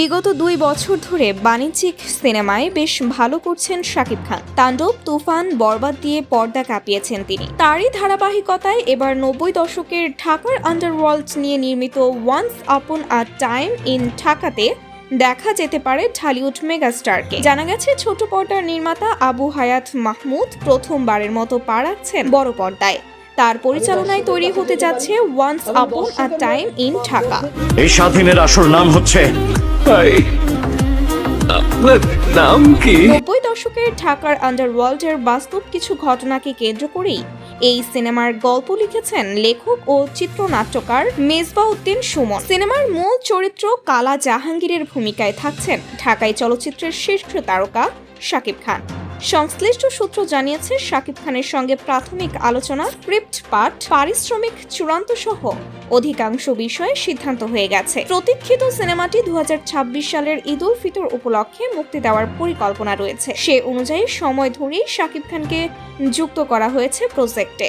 বিগত 2 বছর ধরে বাণিজ্যিক সিনেমায় বেশ ভালো করছেন শাকিব খান। তাণ্ডব, তুফান, বরবাদ দিয়ে পর্দা কাঁপিয়েছেন তিনি। তারই ধারাবাহিকতায় এবার 90 দশকের ঢাকার আন্ডারওয়ার্ল্ড নিয়ে নির্মিত once upon a time in ঢাকাতে দেখা যেতে পারে ঢালিউড মেগাস্টারকে। জানা গেছে ছোট পর্দার নির্মাতা আবু হায়াত মাহমুদ প্রথমবারের মতো পা রাখছেন বড় পর্দায়। তার পরিচালনায় তৈরি হতে যাচ্ছে once upon a time in Dhaka. এই স্বাধীনের আসল নাম হচ্ছে আপনার নাম কি? 90 দশকের ঢাকার আন্ডারওয়ার্ল্ডের বাস্তব কিছু ঘটনাকে কেন্দ্র করেই এই সিনেমার গল্প লিখেছেন লেখক ও চিত্রনাট্যকার মেজবাউদ্দিন সুমন। সিনেমার মূল চরিত্র কালা জাহাঙ্গীরের ভূমিকায় থাকছেন ঢাকাই চলচ্চিত্রের শীর্ষ তারকা শাকিব খান। সংশ্লিষ্ট সূত্র জানিয়েছে, শাকিব খানের সঙ্গে প্রাথমিক আলোচনা, স্ক্রিপ্ট পাঠ, পারিশ্রমিক চূড়ান্ত সহ অধিকাংশ বিষয়ে সিদ্ধান্ত হয়ে গেছে। প্রতীক্ষিত সিনেমাটি 2026 সালের ঈদ উল ফিতর উপলক্ষে মুক্তি দেওয়ার পরিকল্পনা রয়েছে। সে অনুযায়ী সময় ধরেই শাকিব খানকে যুক্ত করা হয়েছে প্রজেক্টে।